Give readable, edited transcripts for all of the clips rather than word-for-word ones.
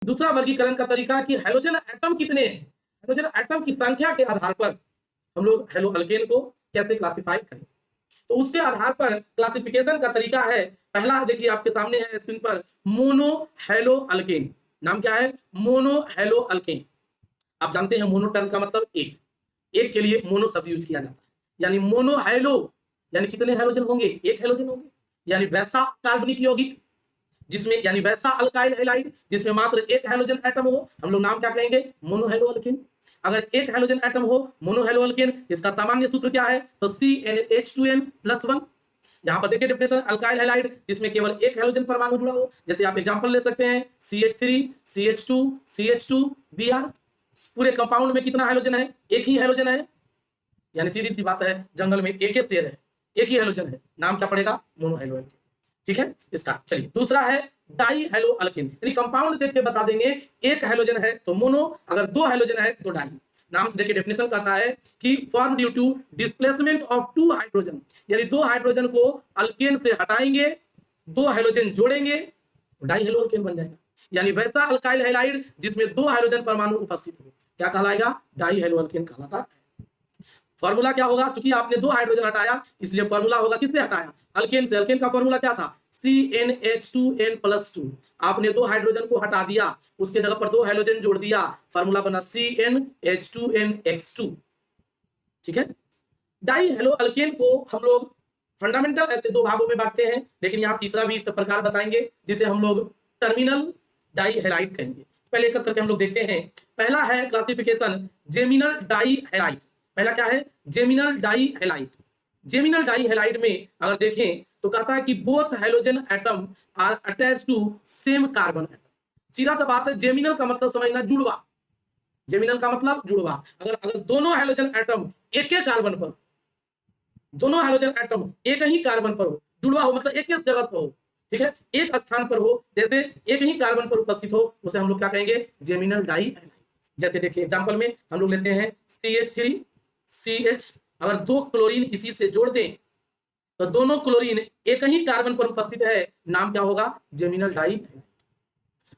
दूसरा वर्गीकरण का तरीका कि हाइड्रोजन एटम कितने हैं, हाइड्रोजन एटम की संख्या के आधार पर हम लोग हेलो अल्केन को कैसे क्लासिफाई करें। तो उसके आधार पर क्लासिफिकेशन का तरीका है, पहला देखिए आपके सामने है स्क्रीन पर, मोनो हेलो अल्केन। नाम क्या है? Mono hello alkane. आप जानते हैं मोनो टर्म का मतलब एक, एक के लिए मोनो शब्द यूज किया जाता है, यानी मोनो हेलो यानी कितने हेलोजन होंगे? एक हेलोजन होंगे। यानी वैसा कार्बनिक यौगिक जिसमें, यानी वैसा अल्काइल हैलाइड जिसमें मात्र एक हेलोजन एटम हो, हम लोग नाम क्या कहेंगे? Mono hello alkane. अगर एक हेलोजन एटम हो मोनो हेलो अल्केन, इसका सामान्य सूत्र क्या है? तो CnH2n+1। यहाँ पर देखिए डेफिनेशन, अल्काइल हैलाइड जिसमें केवल एक हेलोजन परमाणु जुड़ा हो। जैसे आप एग्जांपल ले सकते हैं CH3, CH2, CH2, Br। पूरे कंपाउंड में कितना हेलोजन है? एक ही हेलोजन है, यानी सीधी सी बात है, जंगल में एक ही शेर है, एक ही हेलोजन है, नाम क्या पड़ेगा? Mono hello alkane. ठीक है इसका। चलिए दूसरा है डाई हेलो अल्केन, यानी कंपाउंड देख के बता देंगे, एक हेलोजन है तो मोनो, अगर दो हेलोजन है तो डाई। नाम से देखिए डेफिनेशन कहता है कि form due to displacement of two hydrogen, यानी दो हाइड्रोजन को अल्केन से हटाएंगे, दो हेलोजन जोड़ेंगे तो डाई हेलो अल्केन बन जाएगा। यानी वैसा अल्काइल हैलाइड जिसमें दो हाइड्रोजन परमाणु उपस्थित हो, क्या कहलाएगा? डाई हेलो अल्केन कहलाता है। फॉर्मूला क्या होगा? क्योंकि आपने दो हाइड्रोजन हटाया इसलिए फॉर्मूला होगा किससे हटाया? अल्केन से। अल्केन का फॉर्मूला क्या था? CnH2n+2। आपने दो हाइड्रोजन को हटा दिया, उसके जगह पर दो हाइड्रोजन जोड़ दिया, फॉर्मूला बना CnH2nx2। ठीक है। डाई हेलो अल्केन को हम लोग फंडामेंटल ऐसे दो भागों में बांटते हैं, लेकिन यहाँ तीसरा भी प्रकार बताएंगे जिसे हम लोग टर्मिनल डाई हैलाइड कहेंगे। पहले एक करके हम लोग देखते हैं। पहला है क्लासिफिकेशन जेमिनल डाई हैलाइड। पहला क्या है? Geminal di halide. Geminal di halide में अगर देखें तो कहता है कि both hydrogen atom are attached to same carbon atom. सीधा सा बात है, जेमिनल का मतलब समझना, जुड़वा। जेमिनल का मतलब जुड़वा। अगर अगर दोनों हाइड्रोजन एटम एक एक कार्बन पर, दोनों हाइड्रोजन एटम एक ही कार्बन पर हो, जुड़वा हो मतलब एक ही जगह पर हो, ठीक है, एक स्थान पर हो, जैसे एक ही कार्बन पर उपस्थित हो, उसे हम लोग क्या कहेंगे? Geminal di halide. जैसे देखिए एग्जांपल में हम लोग लेते हैं CH3 CH, अगर दो क्लोरीन इसी से जोड़ दें तो दोनों क्लोरीन एक ही कार्बन पर उपस्थित है, नाम क्या होगा? Geminal di halide.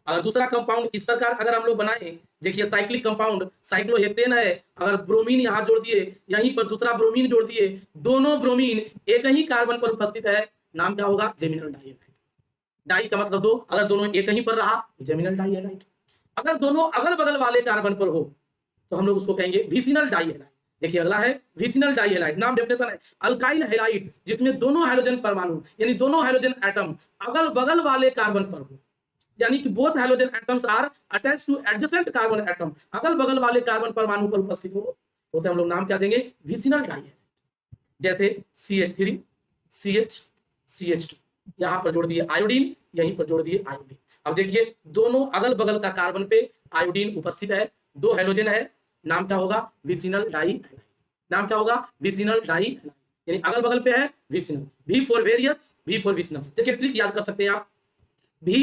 अगर दूसरा कंपाउंड इस प्रकार अगर हम लोग बनाए, देखिए साइक्लिक कंपाउंड साइक्लोहेक्सेन है, अगर ब्रोमीन यहां जोड़ दिए, यहीं पर दूसरा ब्रोमीन जोड़ दिए, दोनों ब्रोमीन एक ही कार्बन पर उपस्थित है, नाम क्या होगा? Geminal di halide. डाई का मतलब दो, अगर दोनों एक ही पर रहा तो जेमिनल डाई हैलाइड। अगर दोनों अगल बगल वाले कार्बन पर हो तो हम लोग उसको कहेंगे विसिनल डाई हैलाइड। देखिए अगला है विसिनल डाई हैलाइड। नाम डेफिनेशन है, अल्काइल हैलाइड जिसमें दोनों हाइड्रोजन परमाणु यानी दोनों हाइड्रोजन एटम अगल बगल वाले कार्बन पर हो, यानी कि both hydrogen atoms are attached to adjacent carbon atom, अगल बगल वाले कार्बन परमाणु पर उपस्थित हो, तो उसे हम लोग नाम क्या देंगे? Vicinal die halide. जैसे CH3 CH CH2, यहां पर जोड़ दिए आयोडीन, यहीं पर जोड़ दिए आयोडीन। अब देखिए दोनों अगल बगल का कार्बन पे आयोडीन उपस्थित है, दो हाइड्रोजन है, नाम क्या होगा? Vicinal die halide. नाम क्या होगा? विसिनल डाई हैलाइड, यानी अगल बगल पे है vicinal. V for various, V for vicinal. देखिए ट्रिक याद कर सकते हैं आप, V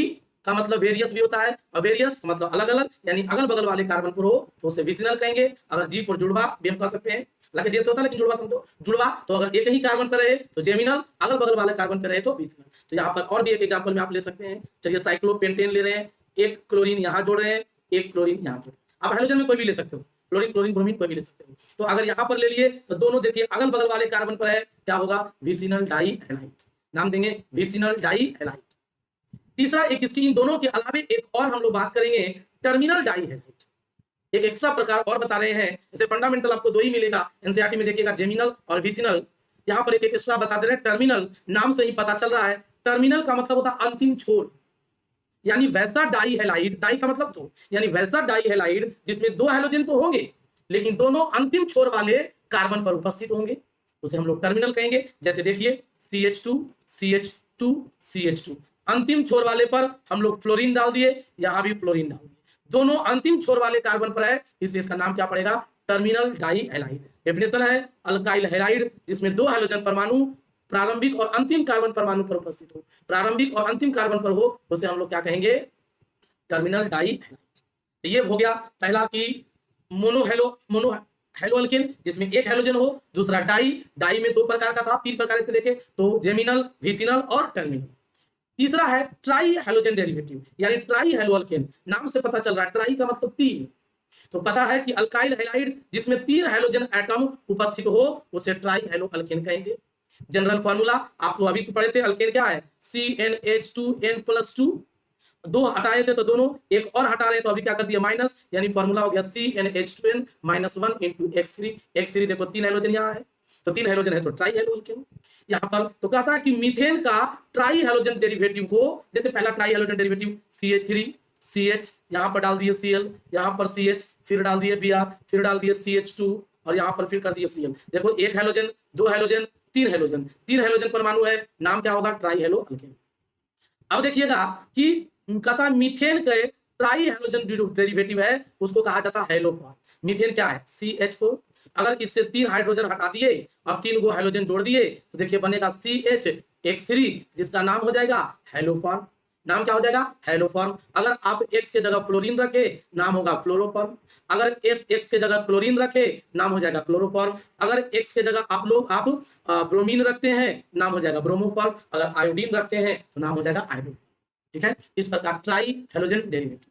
का मतलब वेरियस भी होता है और वेरियस मतलब अलग अलग, यानी अगल बगल वाले कार्बन पर हो तो उसे विसिनल कहेंगे। अगर G फॉर जुड़वा भी हम कह सकते हैं, लगे जैसे होता है लेकिन जुड़वा समझो, जुड़वा तो अगर एक ही कार्बन पर रहे तो जेमिनल, अगल बगल वाले कार्बन पर रहे तो विसिनल। तो यहाँ पर और भी एक एग्जांपल में आप ले सकते हैं। चलिए साइक्लोपेंटेन ले रहे हैं, एक क्लोरीन यहाँ जोड़ रहे हैं, एक क्लोरीन यहाँ जोड़, आप हाइड्रोजन में कोई भी ले सकते हो, फ्लोरीन क्लोरीन ब्रोमीन कोई भी ले सकते हो। तो अगर यहाँ पर ले लिए तो दोनों देखिए अगल बगल वाले कार्बन पर है, क्या होगा? Vicinal die halide. नाम देंगे विसिनल डाई हैलाइड। तीसरा एक इसकी इन दोनों के अलावे एक और हम लोग बात करेंगे, टर्मिनल डाई हैलाइड। एक एक्स्ट्रा प्रकार और बता रहे हैं, जैसे फंडामेंटल आपको दो ही मिलेगा, एनसीईआरटी में देखिएगा जेमिनल और विसिनल, यहाँ पर एक एक्स्ट्रा बता दे रहे हैं टर्मिनल। नाम से ही पता चल रहा है, टर्मिनल का मतलब होता है अंतिम छोर, यानी वैसा डाई हैलाइड, डाई का मतलब दो, यानी वैसा डाई हैलाइड जिसमें दो हाइड्रोजन तो होंगे लेकिन दोनों अंतिम छोर वाले कार्बन पर उपस्थित होंगे, उसे हम लोग टर्मिनल कहेंगे। जैसे देखिए CH2 CH2 CH2, अंतिम छोर वाले पर हम लोग फ्लोरीन डाल दिए, यहां भी फ्लोरीन डाल दिए, दोनों अंतिम छोर वाले कार्बन पर है, इसलिए इसका नाम क्या पड़ेगा? Terminal di halide. डेफिनेशन है, अल्काइल हैलाइड जिसमें दो हाइड्रोजन परमाणु प्रारंभिक और अंतिम कार्बन परमाणु पर उपस्थित हो, प्रारंभिक और अंतिम कार्बन पर हो, उसे हम लोग क्या कहेंगे? Terminal di halide. ये हो गया पहला कि मोनो हेलो अल्केन जिसमें एक हाइड्रोजन हो, दूसरा डाई, डाई में दो प्रकार का था, तीन प्रकार से देखे तो जेमिनल, विसिनल और टर्मिनल। तीसरा है ट्राई हेलोजन डेरिवेटिव, यानी ट्राई हेलो अल्केन। नाम से पता चल रहा है ट्राई का मतलब तीन, तो पता है कि अल्काइल हैलाइड जिसमें 3 हाइड्रोजन एटम उपस्थित हो उसे ट्राई हेलो अल्केन कहेंगे। जनरल फॉर्मूला आपको अभी तो पढ़े थे, अल्केन क्या है CnH2n+2, 2 हटाए थे तो दोनों, एक और हटा रहे तो अभी क्या कर दिया माइनस, यानी फॉर्मूला हो गया CnH2n -1 × X3। X3 देखो 3 हाइड्रोजन यहाँ है, तो 3 हाइड्रोजन है तो ट्राई हेलो अल्केन। यहाँ पर तो कहता है कि मीथेन का ट्राई हेलोजन डेरिवेटिव को, जैसे पहला try halogen derivative CH3 CH, यहाँ पर डाल दिए Cl, यहाँ पर CH, फिर डाल दिए Br, फिर डाल दिए CH2 और यहाँ पर फिर कर दिए Cl। देखो एक हाइड्रोजन, 2 हाइड्रोजन, 3 हाइड्रोजन, 3 हाइड्रोजन परमाणु है, नाम क्या होगा ट्राई हेलो अल्केन। अब देखिएगा कि कहता मीथेन के ट्राई हेलोजन डेरिवेटिव है उसको कहा जाता है हेलोफॉर्म। मीथेन क्या है CH4, अगर इससे 3 हाइड्रोजन हटा दिए और 3 गो हाइड्रोजन जोड़ दिए तो देखिए बनेगा CHX3, जिसका नाम हो जाएगा हेलोफॉर्म। नाम क्या हो जाएगा हेलोफॉर्म। अगर आप X के जगह फ्लोरीन रखे नाम होगा फ्लोरोफॉर्म, अगर X के जगह क्लोरीन रखे नाम हो जाएगा क्लोरोफॉर्म, अगर X के जगह आप ब्रोमीन रखते हैं नाम हो जाएगा ब्रोमोफॉर्म, अगर आयोडीन रखते हैं तो नाम हो जाएगा आयोडोफॉर्म। ठीक है, इस प्रकार ट्राई हेलोजन डेरिवेटिव।